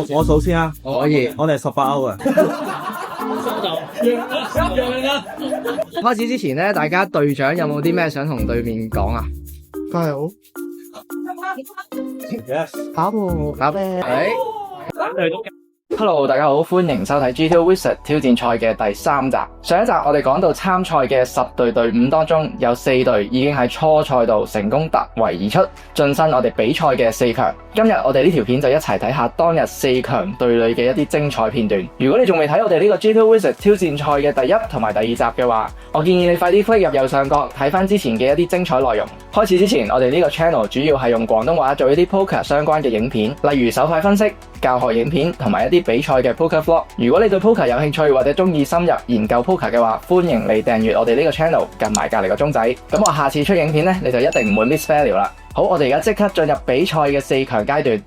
我數先啊，可以。我哋係18歐啊。開始之前咧，大家隊長有冇啲咩想同對面講啊？加油 Yes， 跑步跑咩？Hello， 大家好，歡迎收睇 GTO Wizard 挑戰賽嘅第3集。上一集我哋講到參賽嘅10隊隊伍當中，有4隊已經喺初賽度成功突圍而出，晉身我哋比賽嘅4強。今日我哋呢條片就一齊睇下當日4強隊裏嘅一啲精彩片段。如果你仲未睇我哋呢個 GTO Wizard 挑戰賽嘅第1同埋第2集嘅話，我建議你快啲 click 入右上角睇翻之前嘅一啲精彩內容。開始之前，我哋呢個 channel 主要係用廣東話做一啲 poker 相關嘅影片，例如手牌分析、教學影片同埋一啲比賽嘅 poker vlog。如果你對 poker 有興趣或者中意深入研究 poker 嘅話，歡迎你訂閱我哋呢個 channel， 撳埋隔籬個鐘仔。咁我下次出影片呢，你就一定唔會 miss value 啦。好，我哋而家即刻進入比賽嘅4強階段。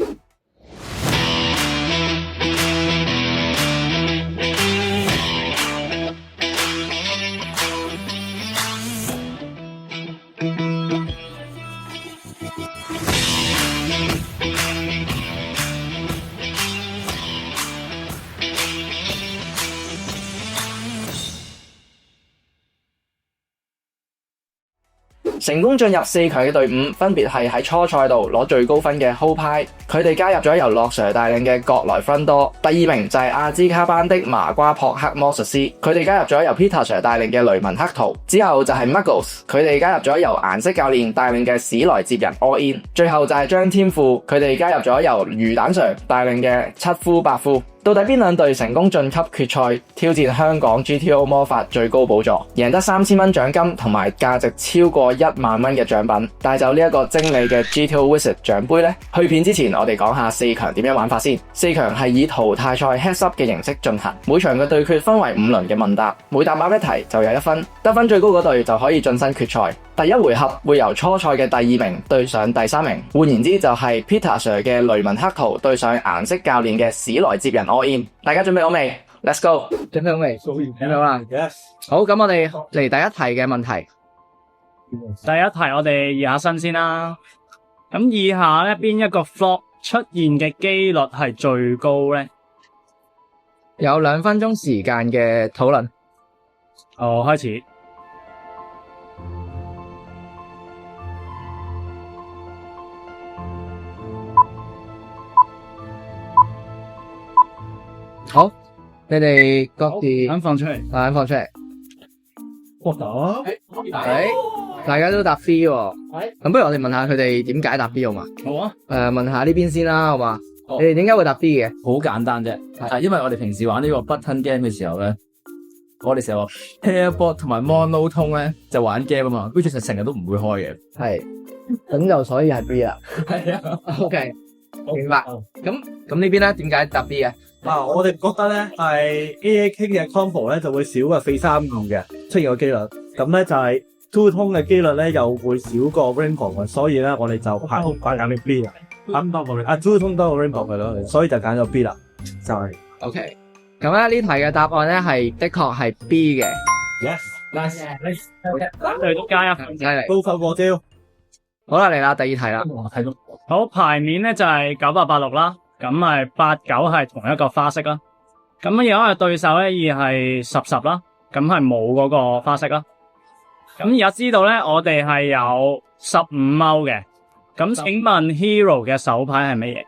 成功進入4強嘅隊伍，分別係喺初賽度攞最高分嘅 Hope Pie，佢哋加入咗由樂 Sir 帶領嘅國來 Front Door。第2名就係阿茲卡班的麻瓜撲克魔術師，佢哋加入咗由 Peter Sir 帶領嘅雷文黑圖。之後就係 Muggles， 佢哋加入咗由顏色教練帶領嘅史萊接人 All In。最後就係張天賦，佢哋加入咗由魚蛋 Sir 帶領嘅七夫八夫。到底邊兩隊成功晉級決賽，挑戰香港 GTO 魔法最高寶座，贏得3000蚊獎金同埋價值超過1萬蚊嘅獎品，帶走呢一個精美嘅 GTO Wizard 獎杯呢？去片之前，我哋講下4強點樣玩法先。4強係以淘汰賽 Heads Up 嘅形式進行，每場嘅對決分為5輪嘅問答，每答啱一題就有1分，得分最高嗰隊就可以晉身決賽。第一回合會由初賽嘅第2名對上第3名，換言之就係 Peter Sir 嘅雷文黑圖對上顏色教練嘅史萊接人 All In。大家準備好未 ？Let's go！ 準備好未？準備好啦。Yes。好，咁我哋嚟第一題嘅問題。第一題我哋熱下身先啦。咁以下咧邊一個 flop 出現嘅機率係最高咧？有2分鐘時間嘅討論。哦，開始。好，你哋各自眼放出嚟，眼放出嚟。我打。大家都答 B 喎。咁不如我哋問下佢哋點解答 B 好嘛？好啊。問下呢邊先啦，好嘛？好你哋點解會答 B 嘅？好簡單啫，因為我哋平時玩呢個 button game 嘅時候咧，我哋成日話 pairboard 同埋 monotone 咧就玩 game 啊嘛，which 成日都唔會開嘅。係，咁就所以係 B 啦。係啊。OK，明白。咁呢邊咧點解答 B 嘅？我哋覺得咧係 AA King 嘅 combo 咧就會少過4-3-2嘅出現個機率，咁咧就係 two tone 嘅機率咧又會少過 rainbow 嘅，所以咧我哋就揀咗 B 啦。two tone 多過 rainbow 嘅咯，所以就揀咗 B 啦。就係 OK。咁咧呢題嘅答案咧係的確係 B 嘅。Yes。Nice。對都加1分。犀利。高手過招。好啦，嚟啦，第2題啦。睇到好，牌面咧就係9886啦，咁係89係同一個花色啦。咁而家嘅對手咧而係10啦，咁係冇嗰個花色啦。咁而家知道咧，我哋係有15歐嘅。咁請問 Hero 嘅手牌係乜嘢？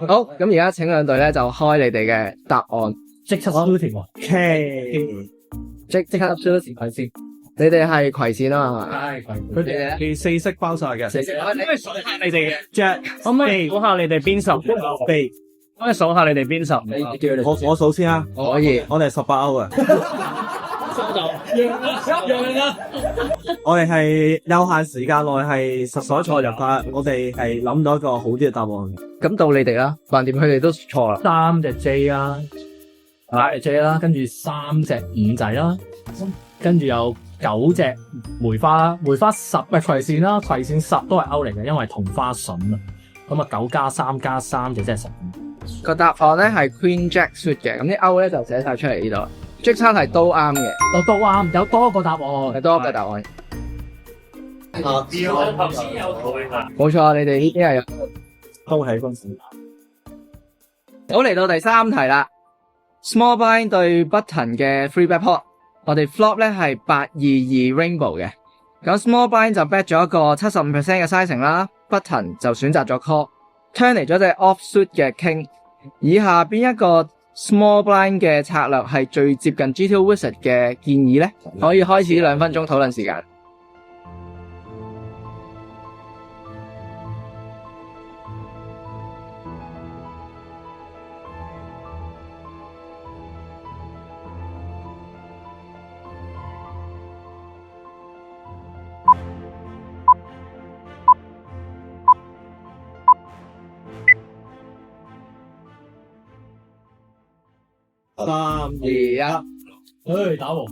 好，咁而家請兩隊咧就開你哋嘅答案，即刻 shooting 喎。即刻 shooting 佢先。你哋係葵扇啊嘛？係佢哋咧係4色包晒嘅。可唔可以數下你哋嘅 Jack，可唔可以數下你哋邊十？飛。可唔可以數下你哋邊十？我數先啊。可以。我哋係18歐啊。我哋係有限時間內係實所錯入法，我哋係諗到一個好啲嘅答案。咁到你哋啦，橫掂佢哋都錯啦。 3隻 J 啦，8隻 J 啦，跟住3隻5仔啦，跟住有9隻梅花啦，梅花10咪葵扇啦，葵扇10都係歐嚟嘅，因為同花筍啊。咁啊9+3+3就即係15。個答案咧係 Queen Jack Suit 嘅，咁啲勾咧就寫晒出嚟呢度。Jack 3係都啱嘅，有都啱，有多個答案。係多個答案。頭先有冇錯，你哋呢啲係有。都係嗰時。好，嚟到第3題啦。Small Blind 對 Button 嘅 Free Bet Pot， 我哋 Flop 咧係822 Rainbow 嘅。咁 Small Blind 就 bet 咗一個 75% 嘅 sizing 啦 ，Button 就選擇咗 call，turn 嚟咗隻 offsuit 嘅 king。以下邊一個 Small Blind 嘅策略係最接近 GTO Wizard 嘅建議咧？可以開始2分鐘討論時間。3、2、1，打和。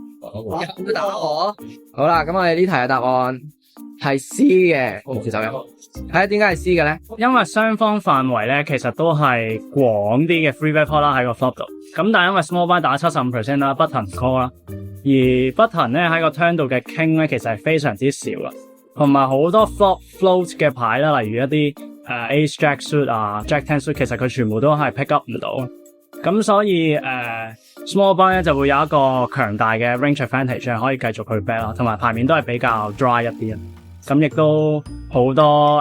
有答我。好啦，咁我哋呢題嘅答案係 C 嘅。其實有係點解係 C 嘅咧？因為雙方範圍咧，其實都係廣啲嘅 free bet pot 啦喺個 flop 度。咁但係因為 small blind 打75% 啦，button call 啦，而 button 咧喺個 turn 度嘅 king 咧，其實係非常之少啦，同埋好多 flop float 嘅牌啦，例如一啲ace jack suit 啊 jack 10 suit，其實佢全部都係 pick up 唔到。咁所以small blind 咧就會有一個強大嘅 range advantage 可以繼續去 bet 啦，同埋牌面都係比較 dry 一啲。咁亦都好多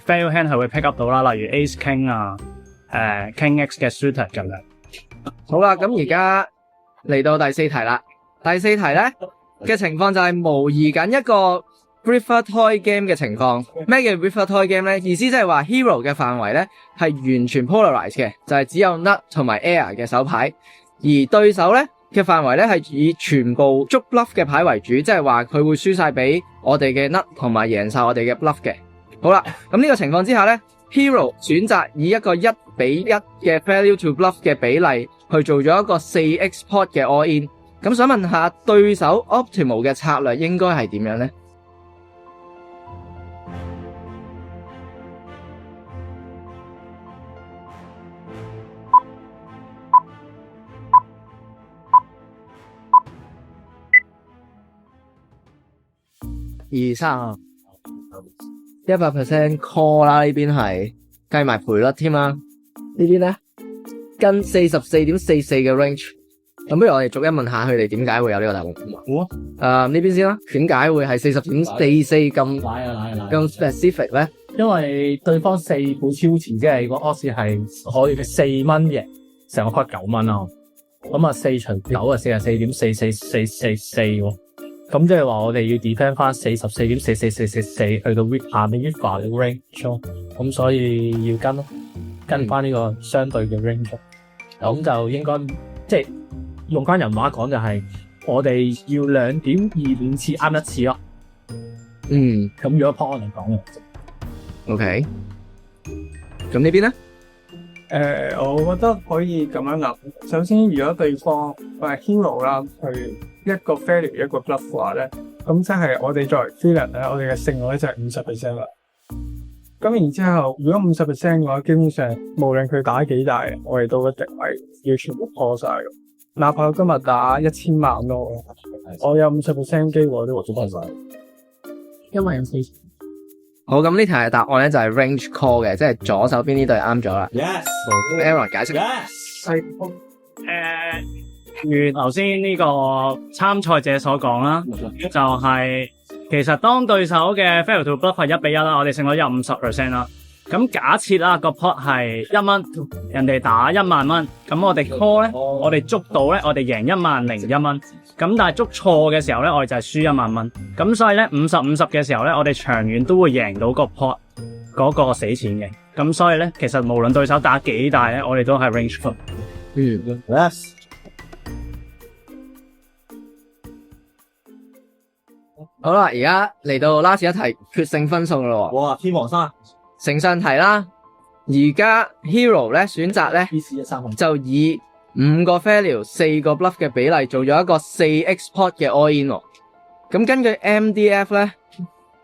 fail hand 係會 pick up 到啦，例如 ace king 啊，king x 嘅 suited 咁樣。好啦，咁而家嚟到第4題啦。第4題咧嘅情況就係模擬緊一個 River Toy Game 嘅情況。咩叫 River Toy Game 咧？意思即係話 Hero 嘅範圍咧係完全 polarized 嘅，就係只有 Nut 同埋 Air 嘅手牌，而對手咧嘅範圍咧係以全部捉 bluff 嘅牌為主，即係話佢會輸晒俾我哋嘅 Nut 同埋贏晒我哋嘅 bluff 嘅。好啦，咁呢個情況之下咧 ，Hero 選擇以一個1比1嘅 value to bluff 嘅比例去做咗一個4x pot 嘅 all in。咁想問下對手 optimal 嘅策略應該係點樣咧？2、3 100% call 啦，呢邊係計埋賠率添啦。呢邊咧跟 44.44 嘅 range。咁不如我哋逐一問下佢哋點解會有呢個答案。好啊。呢邊先啦，點解會係 40.44 咁 specific 咧？因為對方4倍超前，即係個 odds 係可以4蚊贏，成個 pot 9蚊啦。咁啊4除9啊44.444444喎。咁即係話我哋要 defend 翻44.44444去到 weak 下面 weak 嘅 range 咯。咁所以要跟翻呢個相對嘅 range。咁就應該即係用翻人話講就係我哋要2.25次啱一次咯。咁如果 pot 嚟講嘅。OK， 咁呢邊咧？我覺得可以咁樣諗。首先，如果對方係 hero 啦，佢一個 failure 一個 bluff 嘅話咧，咁即係我哋作為 villain 咧，我哋嘅勝率咧就係 50% 啦。咁然之後，如果 50% 嘅話，基本上無論佢打幾大，我哋都一定係要全部破晒嘅。哪怕我今日打1000萬咯，我有 50% 機會我都獲咗破晒。因為有4。好，咁呢題嘅答案咧就係 range call 嘅，即係左手邊呢對啱咗啦。Yes。咁 Aaron 解釋。Yes。如頭先呢個參賽者所講啦，就係其實當對手嘅 fail to bluff 係1比1啦，我哋勝率有50% 啦。咁假設啦個 pot 係1蚊，人哋打1萬蚊，咁我哋 call 咧，我哋捉到咧，我哋贏10001蚊。咁但係捉錯嘅時候咧，我哋就係輸1萬蚊。咁所以咧50-50嘅時候咧，我哋長遠都會贏到個 pot 嗰個死錢嘅。咁所以咧，其實無論對手打幾大咧，我哋都係 range call。Yes。好啦，而家嚟到 last 一題決勝分數啦喎。哇！天王山。承上題啦，而家 Hero 咧選擇咧就以5個 value 4個 bluff 嘅比例做咗一個4x pot 嘅 all in 喎。咁根據 MDF 咧，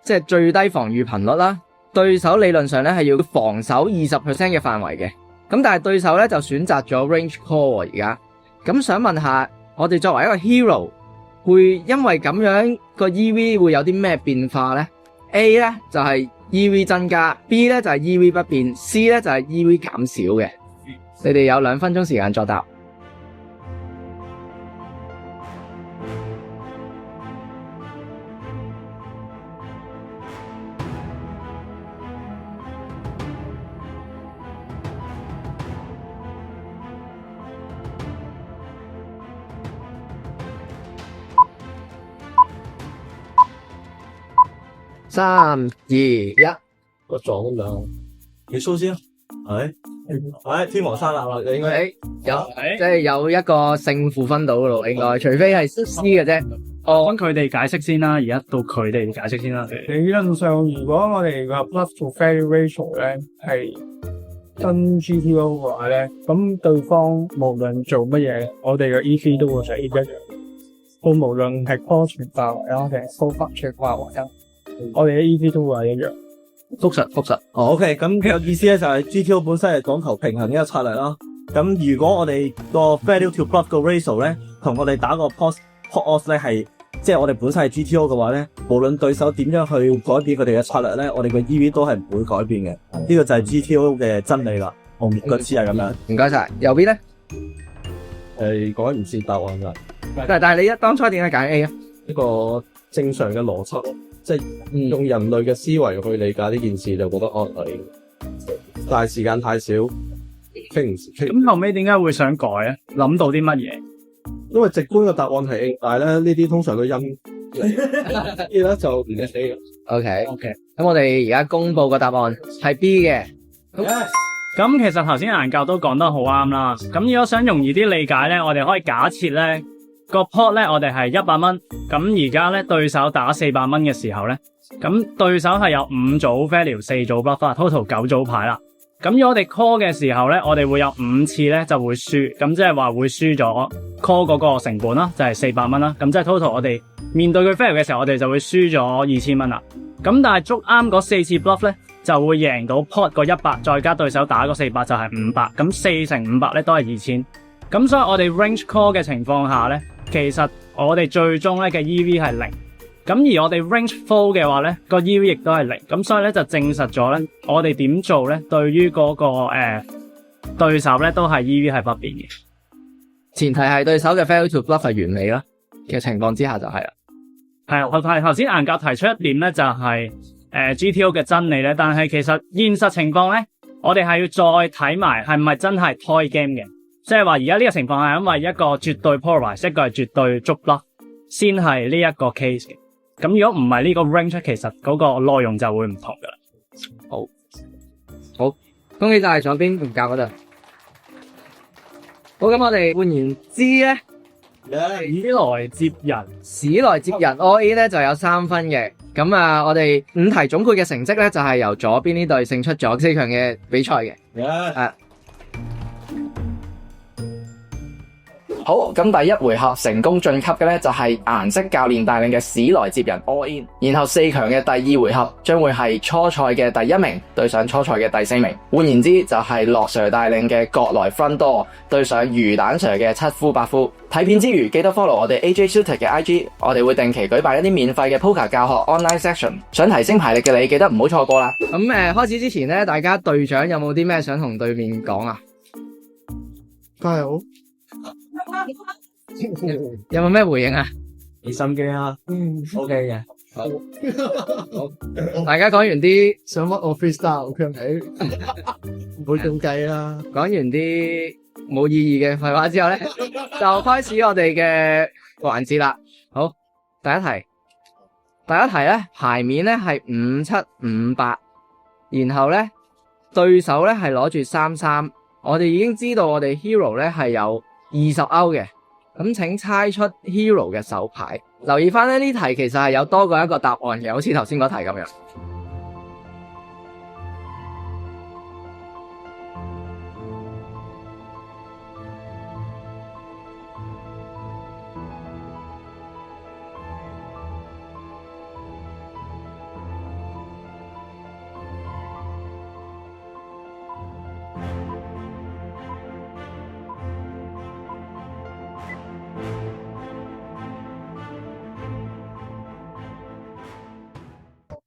即係最低防禦頻率啦，對手理論上咧係要防守20% 嘅範圍嘅，咁但係對手咧就選擇咗 range call 而家。咁想問下，我哋作為一個 hero，會因為咁樣個 EV 會有啲咩變化咧 ？A 咧就係 EV 增加 ，B 咧就係 EV 不變，C 咧就係 EV 減少嘅。你哋有2分鐘時間作答。3、2、1，個撞咁樣。你蘇先，天王山啦，你應該有即係有一個勝負分到咯，應該除非係 C 嘅啫。咁佢哋解釋先啦，而家到佢哋解釋先啦。理論上，如果我哋個 bluff to failure ratio 咧係跟 GTO 嘅話咧，咁對方無論做乜嘢，我哋嘅 EV 都會係一樣。我無論係 call 全範圍啊，定係 call 翻全範圍啊，我哋嘅 EV 都會係一樣。複實。OK，咁佢嘅意思咧就係 GTO 本身係講求平衡嘅一個策略啦。咁如果我哋個 value to bluff 個 ratio 咧，同我哋打個 pot odds 咧係，即係我哋本身係 GTO 嘅話咧，無論對手點樣去改變佢哋嘅策略咧，我哋個 EV 都係唔會改變嘅。呢個就係 GTO 嘅真理啦。我唔覺知係咁樣。唔該晒。右邊咧，講唔知答案㗎。但係你當初點解揀 A 啊？一個正常嘅邏輯，即係用人類嘅思維去理解呢件事，就覺得係，但係時間太少，傾唔傾。咁後尾點解會想改啊？諗到啲乜嘢？因為直觀嘅答案係 A，但係咧呢啲通常都因呢咧就唔係 A 嘅。OK，咁我哋而家公布個答案係 B 嘅。咁其實頭先顏教都講得好啱啦。咁如果想容易啲理解咧，我哋可以假設咧個 pot 咧我哋係100蚊，咁而家咧對手打400蚊嘅時候咧，咁對手係有5組 value 4組 bluff，total 9組牌啦。咁如果我哋 call 嘅時候咧，我哋會有5次咧就會輸，咁即係話會輸咗 call 嗰個成本啦，就係400蚊啦。咁即係 total 我哋面對佢 fail 嘅時候，我哋就會輸咗2000蚊啦。咁但係捉啱嗰4次 bluff 咧，就會贏到 pot 個100，再加對手打個400就係500，咁4乘500咧都係2000。咁所以我哋 range call 嘅情況下咧，其實我哋最終咧嘅 EV 係0。咁而我哋 range fold 嘅話咧，個 EV 亦都係0。咁所以咧就證實咗咧，我哋點做咧，對於嗰個對手咧都係 EV 係不變嘅。前提係對手嘅 value to bluff 係完美啦嘅情況之下就係啦。係啊，我頭先顏教提出一點咧，就係GTO 嘅真理咧，但係其實現實情況咧，我哋係要再睇埋係咪真係 toy game 嘅，即係話而家呢個情況係因為一個絕對 polarize， 一個係絕對捉 bluff，先係呢一個 case 嘅。咁如果唔係呢個 range， 其實嗰個內容就會唔同噶啦。好，恭喜晒左邊唔教嗰度。好，咁我哋換言之咧，史來接人，史來接人 all in 咧就有3分嘅。咁啊，我哋5題總括嘅成績咧就係由左邊呢隊勝出咗4強嘅比賽嘅。好，咁第一回合成功晉級嘅咧就係顏色教練帶領嘅史來接人 all in，然後4強嘅第2回合將會係初賽嘅第1名對上初賽嘅第4名，換言之就係樂 Sir 帶領嘅國來 front door 對上魚蛋 Sir 嘅七夫八夫。睇片之餘記得 follow 我哋 AJ Shooter 嘅 IG， 我哋會定期舉辦一啲免費嘅 poker 教學 online section， 想提升牌力嘅你記得唔好錯過啦。咁開始之前咧，大家隊長有冇啲咩想同對面講啊？加油！有冇咩回應啊？俾心機啊，OK 嘅。好，大家講完啲想屈我 freestyle 佢係唔會咁計啦。講完啲冇意義嘅廢話之後咧，就開始我哋嘅環節啦。好，第一題咧牌面咧係5758，然後咧對手咧係攞住33，我哋已經知道我哋 hero 咧係有20歐嘅，咁請猜出 hero 嘅手牌。留意翻咧呢題其實係有多過一個答案嘅，好似頭先嗰題咁樣。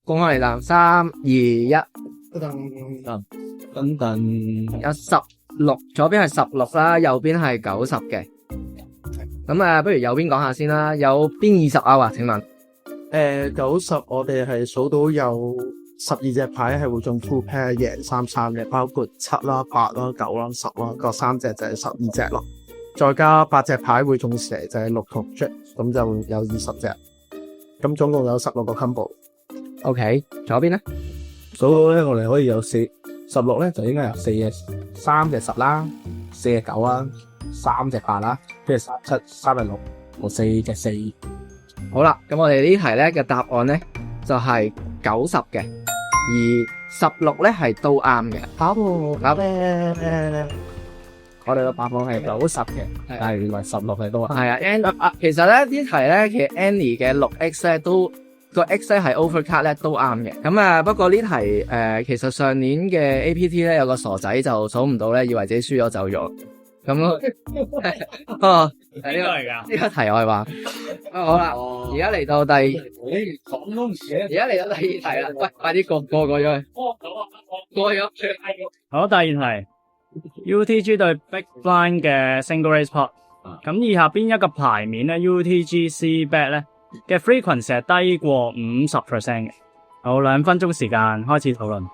公開嚟答，3、2、1，等等，有16，左邊係16啦，右邊係90嘅。咁啊，不如右邊講下先啦，有邊20啊？請問90我哋係數到有12隻牌係會中 full pair 贏33嘅，包括7啦、8啦、9啦、10啦，各3隻就係12隻咯。再加8隻牌會中蛇就係6同 Jack， 咁就有20隻。咁總共有16個 combo。OK，左邊咧？數到咧，我哋可以有16咧，就應該有3隻10啦，4隻9啦，3隻8啦，跟住3隻7、3隻6，同4隻4。好啦，咁我哋呢題咧嘅答案咧就係90嘅，而16咧係都啱嘅。好嘅，我哋個答案係90嘅，但係原來16係都係啊，其實咧呢題咧，其實 Annie 嘅6X 咧都個 X 咧係 overcard 咧都啱嘅。咁啊，不過呢題其實上年嘅 APT 咧有個傻仔就數唔到咧，以為自己輸咗走咗。咁咯，哦，邊個嚟㗎？呢個題外話。好啦，而家嚟到第二題啦，喂，快啲過咗去，過咗去。好，第二題 UTG 對 Big Blind 嘅 Single Raise Pot，咁以下邊一個牌面咧 UTG C Bet 咧嘅 frequency 係低過50% 嘅？好，2分鐘時間開始討論。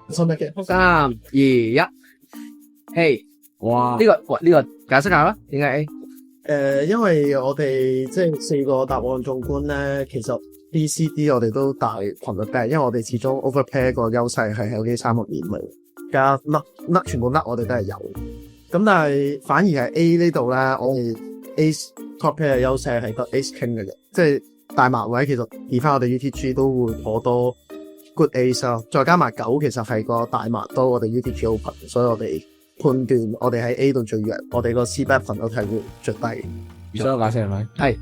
3、2、1 ，A， 哇！呢個解釋下啦，點解 A？因為我哋即係4個答案縱觀咧，其實 B、C、D 我哋都大群率 bet，因為我哋始終 overpair 個優勢係喺呢3個面嚟，加甩全部甩我哋都係有。咁但係反而係 A 呢度咧，我哋 Ace top pair 嘅優勢係得 Ace King 嘅啫，即係大麻位其實而翻我哋 UTG 都會頗多 good Ace 咯，再加埋9其實係個大麻多我哋 UTG open，所以我哋判斷我哋喺 A 度最弱，我哋個 C bet 份都係會最低。所以解釋係咪？係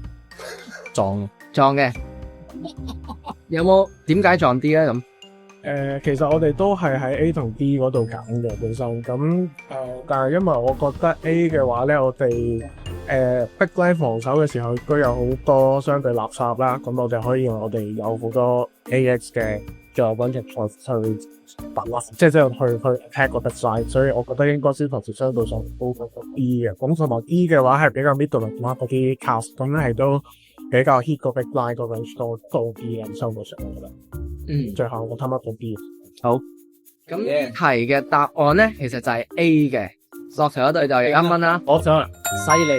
撞嘅。有冇點解撞 D 咧？咁其實我哋都係喺 A 同 D 嗰度揀嘅本身，咁但係因為我覺得 A 嘅話咧，我哋Big Blind 防守嘅時候都有好多相對垃圾啦，咁我哋可以用我哋有好多 AX 嘅仲有 One 去拔甩，即係去 attack 個 Big Blind， 所以我覺得應該先同時相對上高過 D 嘅，咁同埋 D 嘅話係比較 middle 嗰啲 cast， 咁係都比較 hit 個 Big Blind 個 range 多高啲嘅收到上我覺得。最後我貪得到 B。好，咁題嘅答案咧，其實就係 A 嘅。落場嗰隊就係啱分啦。我想犀利。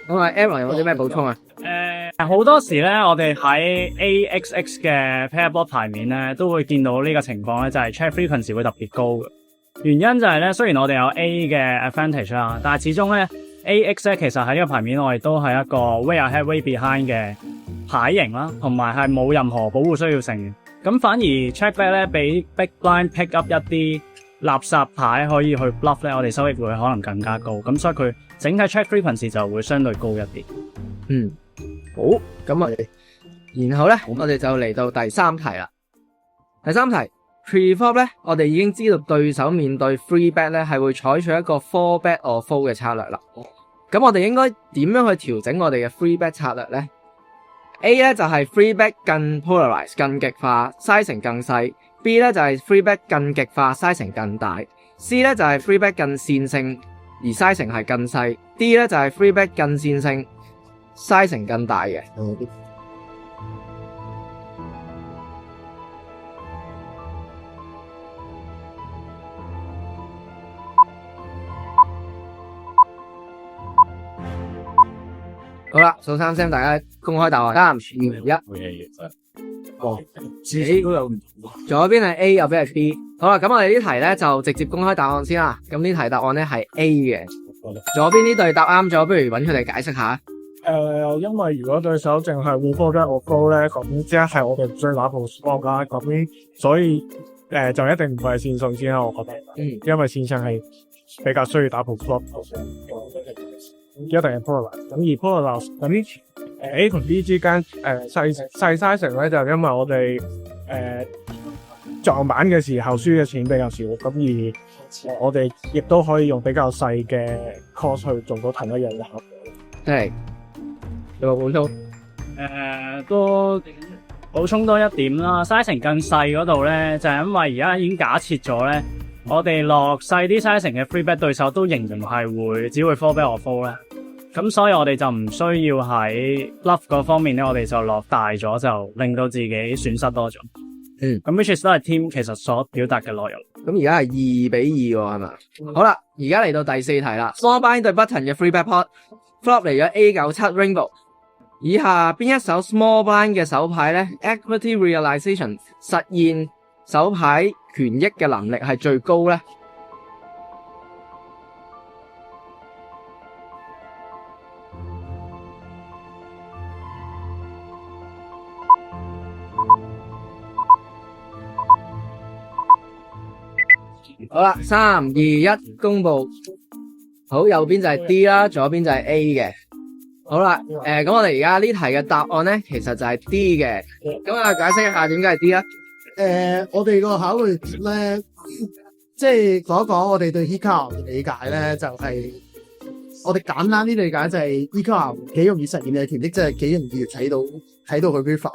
咁啊 Aaron 有冇啲咩補充啊？好多時咧，我哋喺 AXX 嘅 Pairbot 牌面咧，都會見到呢個情況咧，就係 check frequency 會特別高嘅。原因就係咧，雖然我哋有 A 嘅 advantage 啦，但係始終咧 AX 咧其實喺呢個牌面我哋都係一個 way ahead way behind 嘅牌型啦，同埋係冇任何保護需要性嘅。咁反而 check back 咧，俾 Big Blind pick up 一啲垃圾牌可以去 bluff 咧，我哋收益會可能更加高。咁所以佢整體 check frequency 就會相對高一啲。好，咁啊，然後咧，我哋就嚟到第3題啦。第3題 pre-flop 咧，我哋已經知道對手面對 free bet 咧係會採取一個 4 bet or fold 嘅策略啦。咁我哋應該點樣去調整我哋嘅 free bet 策略咧？A 咧就係 free bet 更 polarize 更極化 sizing 更細 ，B 咧就係 free bet 更極化 sizing 更大 ，C 咧就係 free bet 更線性而 sizing 係更細 ，D 咧就係 free bet 更線性 sizing 更大嘅。好啦，數3聲，大家公開答案。3、2、1。自己都有唔同。左邊係 A，右邊係 B。好啦，咁我哋呢題咧就直接公開答案先啦。咁呢題答案咧係 A 嘅。左邊呢隊答啱咗，不如揾佢哋解釋下。因為如果對手淨係會波得我高咧，咁即係我哋唔需要打部 spot 啦。咁所以就一定唔會係線性先啦，我覺得。因為線性係比較需要打部 spot。一定係 polarize， 咁而 polarize 咁A 同 B 之間細 sizing 咧，就因為我哋撞板嘅時候輸嘅錢比較少，咁而我哋亦都可以用比較細嘅 cost 去做到同一樣嘅效果。係有冇補充？都補充多一點啦，sizing 更細嗰度咧，就係因為而家已經假設咗咧，我哋落細啲 sizing 嘅 free bet 對手都仍然係只會 four bet or fold 咧，咁所以我哋就唔需要喺 bluff 嗰方面咧，我哋就落大咗，就令到自己損失多咗。咁 which is 都係 team 其實所表達嘅內容。咁而家係2-2喎，係嘛？好啦，而家嚟到第4題啦。Small blind 對 button 嘅 free bet pot flop 嚟咗 A97 rainbow。以下邊一手 small blind 嘅手牌咧 ，equity realization 實現手牌權益嘅能力係最高咧？好啦，3、2、1，公布。好，右邊就係 D 啦，左邊就係 A 嘅。好啦，咁我哋而家呢題嘅答案咧，其實就係 D 嘅。咁啊，解釋一下點解係 D 啊？我哋個考慮咧，即係講一講我哋對 Hikaru 嘅理解咧，就係、我哋簡單啲理解就係 Hikaru 幾容易實現嘅權益，即係幾容易睇到佢 river。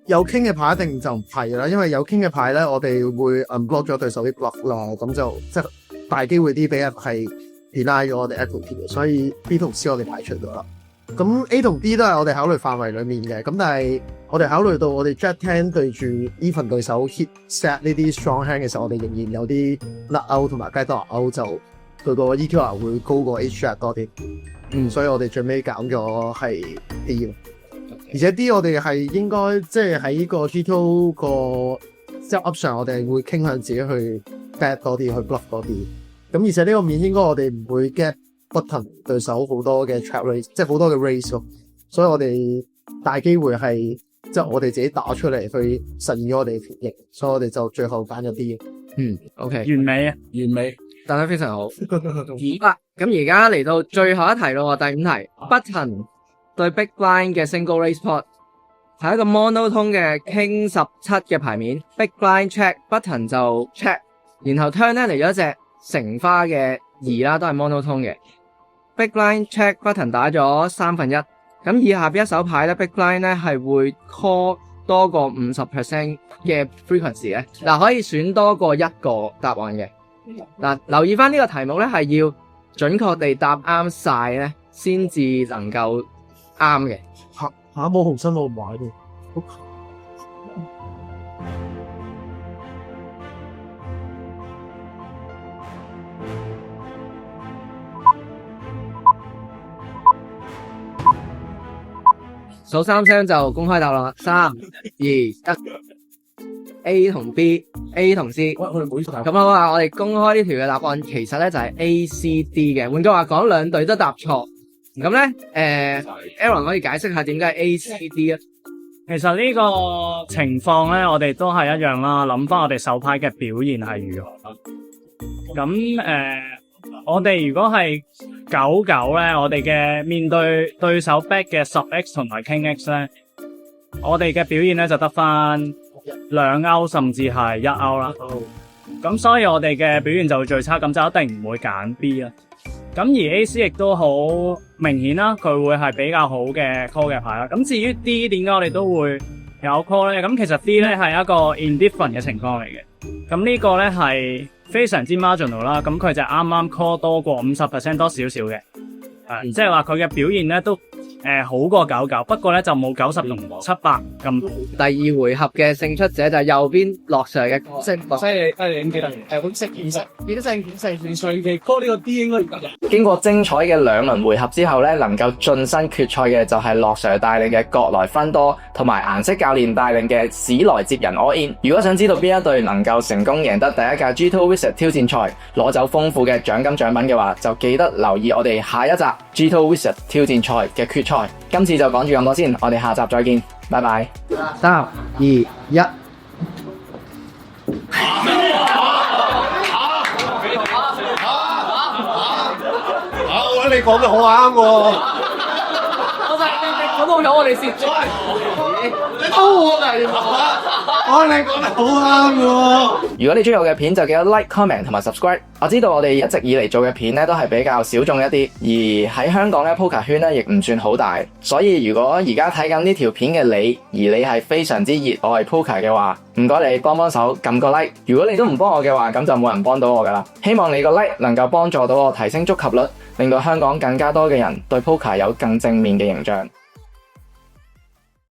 有傾嘅牌一定就唔係啦，因為有傾嘅牌咧，我哋會 unblock 咗對手啲 bluff 啦，咁就即係大機會啲俾人係 deny 咗我哋 equity 嘅，所以 B 同 C 我哋排除咗啦。咁 A 同 D 都係我哋考慮範圍裡面嘅，咁但係我哋考慮到我哋 Jack 10對住 even 對手 hit set 呢啲 strong hand 嘅時候，我哋仍然有啲 nut out 同埋 backdoor out 就佢個 EQR 會高過 H Jack 多啲。所以我哋最尾揀咗係 D 咯。而且 D 我哋係應該即係喺個 G2 個 set up 上，我哋會傾向自己去 bet 多啲，去 bluff 多啲。咁而且呢個面應該我哋唔會 get button 對手好多嘅 trap raise，即係好多嘅 raise 咯。所以我哋大機會係即係我哋自己打出嚟去實現咗我哋嘅權益，所以我哋就最後揀咗 D。OK， 完美啊，完美。答得非常好。咁而家嚟到最後一題咯，第5題 button 對 big blind 嘅 single raise pot 係一個 monotone 嘅 king 17嘅牌面 ，big blind check button 就 check， 然後 turn 咧嚟咗一隻橙花嘅2啦，都係 monotone 嘅 big blind check button 打咗1/3。咁以下邊一手牌咧 big blind 咧係會 call 多過 50% 嘅 frequency 咧，嗱可以選多過一個答案嘅。嗱留意翻呢個題目咧係要準確地答啱晒咧，先至能夠啱嘅。下冇紅心我唔玩嘅。數3聲就公開答案啦，3、2、1。A 同 B，A 同 C。咁好啊，我哋公開呢條嘅答案，其實咧就係 A、C、D 嘅。換句話講，兩隊都答錯。咁咧，Aaron 可以解釋下點解 A、C、D 啊？其實呢個情況咧，我哋都係一樣啦。諗翻我哋手牌嘅表現係如何啦。咁我哋如果係9-9咧，我哋嘅面對對手 back 嘅10X 同埋 King X 咧，我哋嘅表現咧就得翻2歐甚至係1歐啦。咁所以我哋嘅表現就會最差，咁就一定唔會揀 B 啦。咁而 AC 亦都好明顯啦，佢會係比較好嘅 call 嘅牌啦。咁至於 D 點解我哋都會有 call 咧？咁其實 D 咧係一個 indifferent 嘅情況嚟嘅。咁呢個咧係非常之 marginal 啦。咁佢就啱啱 call 多過 50% 多少少嘅，即係話佢嘅表現咧都好過99，不過咧就冇90同700咁。第2回合嘅勝出者就係右邊落 Sir 嘅犀利咁記得好識變成嘅 call 呢個 D 應該經過精彩嘅2輪回合之後咧，能夠晉身決賽嘅就係樂 Sir 帶領嘅國來分多，同埋顏色教練帶領嘅史來接人 all in。如果想知道邊一隊能夠成功贏得第一屆 G2 Wizard 挑戰賽，攞走豐富嘅獎金獎品嘅話，就記得留意我哋下一集 G2 Wizard 挑戰賽嘅決賽。今次就講住咁多先，我哋下集再見，拜拜。3、2、1。我覺得你講得好啱喎。講到咁，我哋蝕咗。你偷我嚟我你講得好啱喎。如果你中意我嘅片，就記得 like、comment 同埋 subscribe。我知道我哋一直以嚟做嘅片咧都係比較小眾一啲，而喺香港咧 Poker 圈咧亦唔算好大，所以如果而家睇緊呢條片嘅你，而你係非常之熱愛 Poker 嘅話，唔該你幫幫手撳個 like。如果你都唔幫我嘅話，咁就冇人幫到我噶啦。希望你個 like 能夠幫助到我提升觸及率，令到香港更加多嘅人對 Poker 有更正面嘅形象。